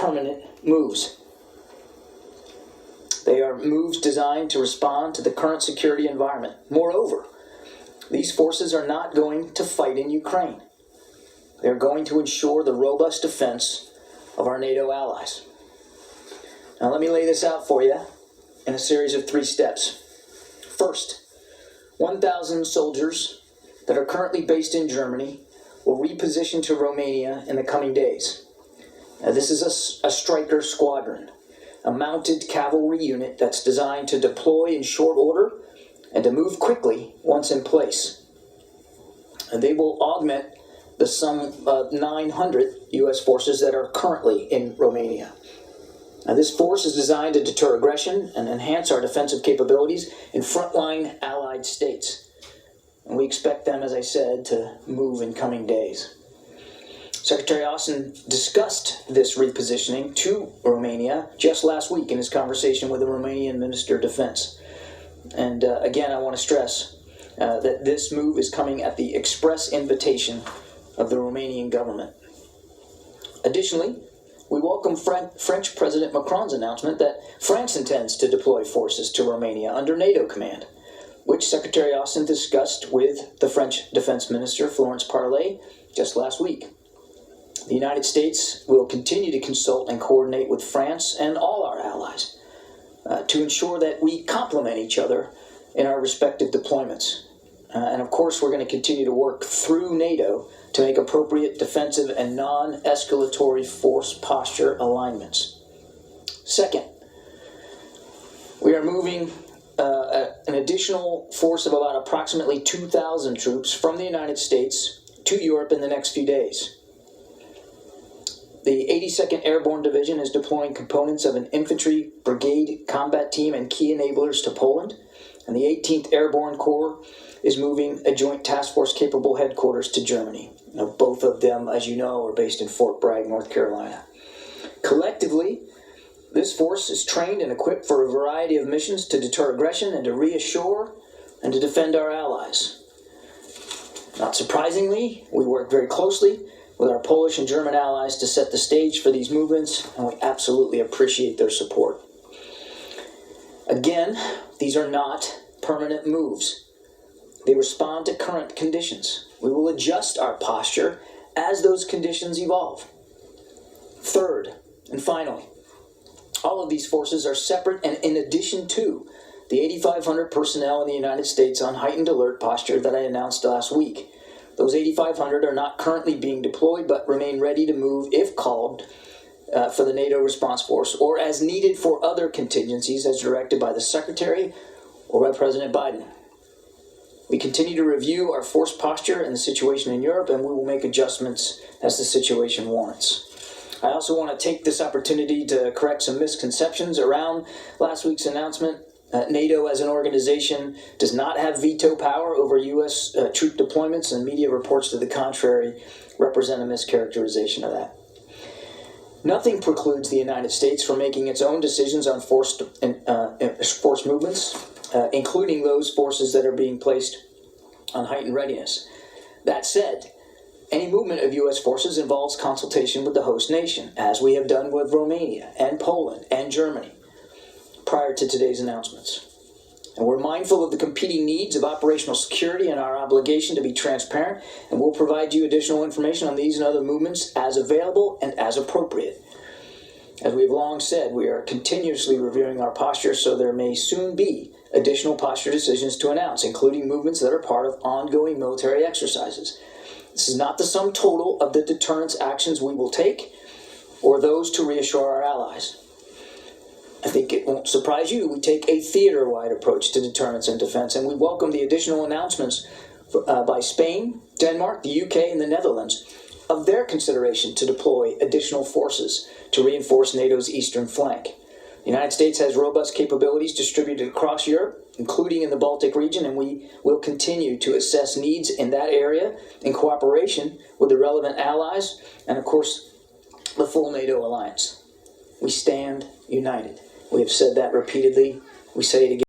permanent moves. They are moves designed to respond to the current security environment. Moreover, these forces are not going to fight in Ukraine. They're going to ensure the robust defense of our NATO allies. Now let me lay this out for you in a series of 3 steps. First, 1,000 soldiers that are currently based in Germany will reposition to Romania in the coming days. Now, this is a Stryker squadron, a mounted cavalry unit that's designed to deploy in short order and to move quickly once in place. And they will augment the some 900 U.S. forces that are currently in Romania. Now, this force is designed to deter aggression and enhance our defensive capabilities in frontline allied states. And we expect them, as I said, to move in coming days. Secretary Austin discussed this repositioning to Romania just last week in his conversation with the Romanian Minister of Defense. And again, I want to stress that this move is coming at the express invitation of the Romanian government. Additionally, we welcome French President Macron's announcement that France intends to deploy forces to Romania under NATO command, which Secretary Austin discussed with the French Defense Minister, Florence Parly, just last week. The United States will continue to consult and coordinate with France and all our allies to ensure that we complement each other in our respective deployments. And of course, we're going to continue to work through NATO to make appropriate defensive and non-escalatory force posture alignments. Second, we are moving an additional force of about approximately 2,000 troops from the United States to Europe in the next few days. The 82nd Airborne Division is deploying components of an infantry brigade combat team and key enablers to Poland, and the 18th Airborne Corps is moving a joint task force capable headquarters to Germany. Now, both of them, as you know, are based in Fort Bragg, North Carolina. Collectively, this force is trained and equipped for a variety of missions to deter aggression and to reassure and to defend our allies. Not surprisingly, we work very closely with our Polish and German allies to set the stage for these movements, and we absolutely appreciate their support. Again, these are not permanent moves. They respond to current conditions. We will adjust our posture as those conditions evolve. Third, and finally, all of these forces are separate and in addition to the 8,500 personnel in the United States on heightened alert posture that I announced last week. Those 8,500 are not currently being deployed, but remain ready to move if called for the NATO response force or as needed for other contingencies as directed by the Secretary or by President Biden. We continue to review our force posture and the situation in Europe, and we will make adjustments as the situation warrants. I also want to take this opportunity to correct some misconceptions around last week's announcement. NATO as an organization does not have veto power over U.S. Troop deployments, and media reports to the contrary represent a mischaracterization of that. Nothing precludes the United States from making its own decisions on force movements, including those forces that are being placed on heightened readiness. That said, any movement of U.S. forces involves consultation with the host nation, as we have done with Romania and Poland and Germany prior to today's announcements. And we're mindful of the competing needs of operational security and our obligation to be transparent, and we'll provide you additional information on these and other movements as available and as appropriate. As we've long said, we are continuously reviewing our posture, so there may soon be additional posture decisions to announce, including movements that are part of ongoing military exercises. This is not the sum total of the deterrence actions we will take or those to reassure our allies. I think it won't surprise you, we take a theater-wide approach to deterrence and defense, and we welcome the additional announcements by Spain, Denmark, the UK, and the Netherlands of their consideration to deploy additional forces to reinforce NATO's eastern flank. The United States has robust capabilities distributed across Europe, including in the Baltic region, and we will continue to assess needs in that area in cooperation with the relevant allies and, of course, the full NATO alliance. We stand united. We have said that repeatedly. We say it again.